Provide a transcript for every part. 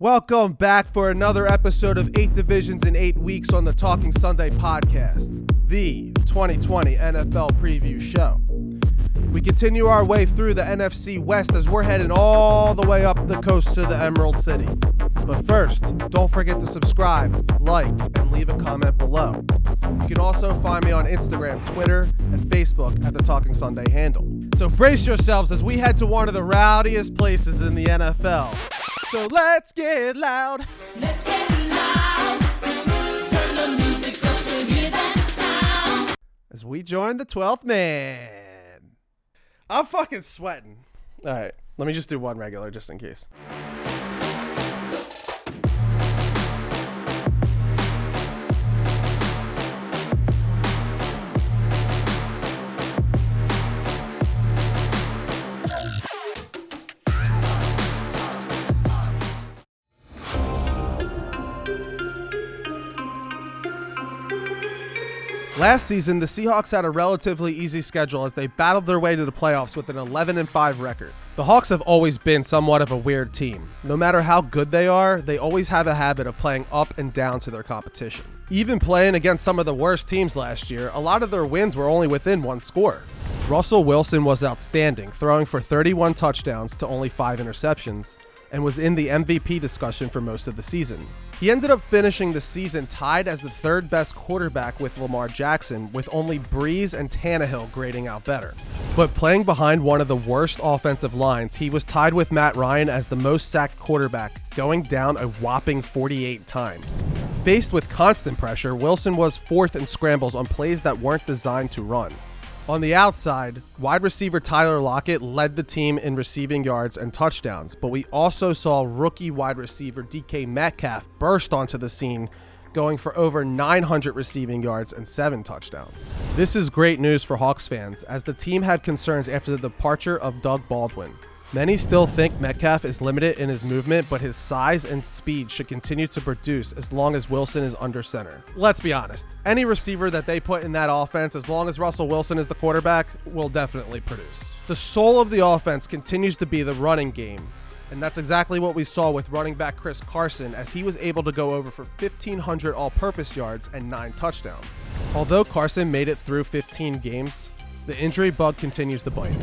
Welcome back for another episode of 8 Divisions in 8 Weeks on the Talking Sunday podcast, the 2020 NFL preview show. We continue our way through the NFC West as we're heading all the way up the coast to the Emerald City. But first, don't forget to subscribe, like, and leave a comment below. You can also find me on Instagram, Twitter, and Facebook at the Talking Sunday handle. So brace yourselves as we head to one of the rowdiest places in the NFL. So let's get loud. Let's get loud. Turn the music up to hear that sound. As we join the 12th man. I'm fucking sweating. All right, let me just do one regular just in case. Last season, the Seahawks had a relatively easy schedule as they battled their way to the playoffs with an 11-5 record. The Hawks have always been somewhat of a weird team. No matter how good they are, they always have a habit of playing up and down to their competition. Even playing against some of the worst teams last year, a lot of their wins were only within one score. Russell Wilson was outstanding, throwing for 31 touchdowns to only 5 interceptions, and was in the MVP discussion for most of the season. He ended up finishing the season tied as the third best quarterback with Lamar Jackson, with only Breeze and Tannehill grading out better. But playing behind one of the worst offensive lines, he was tied with Matt Ryan as the most sacked quarterback, going down a whopping 48 times. Faced with constant pressure, Wilson was fourth in scrambles on plays that weren't designed to run. On the outside, wide receiver Tyler Lockett led the team in receiving yards and touchdowns, but we also saw rookie wide receiver DK Metcalf burst onto the scene, going for over 900 receiving yards and 7 touchdowns. This is great news for Hawks fans, as the team had concerns after the departure of Doug Baldwin. Many still think Metcalf is limited in his movement, but his size and speed should continue to produce as long as Wilson is under center. Let's be honest, any receiver that they put in that offense, as long as Russell Wilson is the quarterback, will definitely produce. The soul of the offense continues to be the running game, and that's exactly what we saw with running back Chris Carson, as he was able to go over for 1,500 all-purpose yards and 9 touchdowns. Although Carson made it through 15 games, the injury bug continues to bite.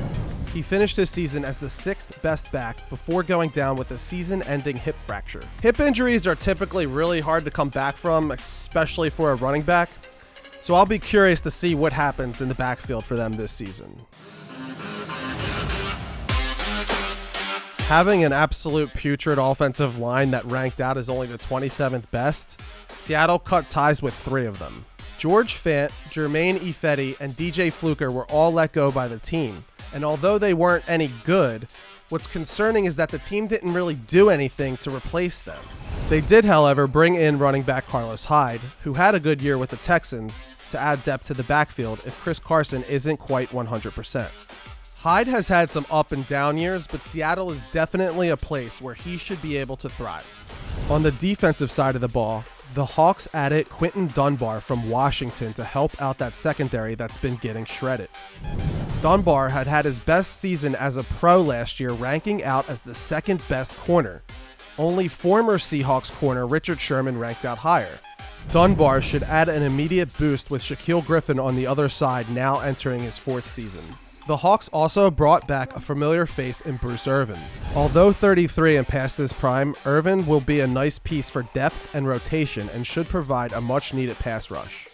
He finished his season as the 6th best back before going down with a season-ending hip fracture. Hip injuries are typically really hard to come back from, especially for a running back, so I'll be curious to see what happens in the backfield for them this season. Having an absolute putrid offensive line that ranked out as only the 27th best, Seattle cut ties with 3 of them. George Fant, Jermaine Ifedi, and DJ Fluker were all let go by the team. And although they weren't any good, what's concerning is that the team didn't really do anything to replace them. They did, however, bring in running back Carlos Hyde, who had a good year with the Texans, to add depth to the backfield if Chris Carson isn't quite 100%. Hyde has had some up and down years, but Seattle is definitely a place where he should be able to thrive. On the defensive side of the ball, the Hawks added Quinton Dunbar from Washington to help out that secondary that's been getting shredded. Dunbar had his best season as a pro last year, ranking out as the 2nd best corner. Only former Seahawks corner Richard Sherman ranked out higher. Dunbar should add an immediate boost with Shaquille Griffin on the other side, now entering his 4th season. The Hawks also brought back a familiar face in Bruce Irvin. Although 33 and past his prime, Irvin will be a nice piece for depth and rotation and should provide a much-needed pass rush.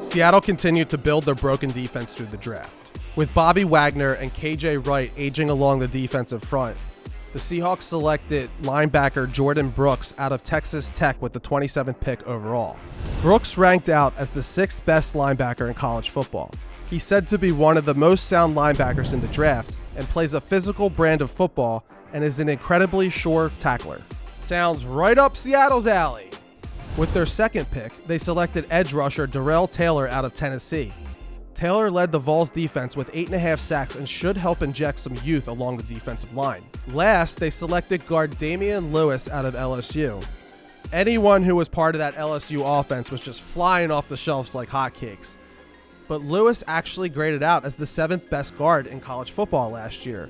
Seattle continued to build their broken defense through the draft. With Bobby Wagner and KJ Wright aging along the defensive front, the Seahawks selected linebacker Jordan Brooks out of Texas Tech with the 27th pick overall. Brooks ranked out as the 6th best linebacker in college football. He's said to be one of the most sound linebackers in the draft and plays a physical brand of football and is an incredibly sure tackler. Sounds right up Seattle's alley. With their 2nd pick, they selected edge rusher Darrell Taylor out of Tennessee. Taylor led the Vols defense with 8.5 sacks and should help inject some youth along the defensive line. Last, they selected guard Damian Lewis out of LSU. Anyone who was part of that LSU offense was just flying off the shelves like hotcakes. But Lewis actually graded out as the 7th best guard in college football last year.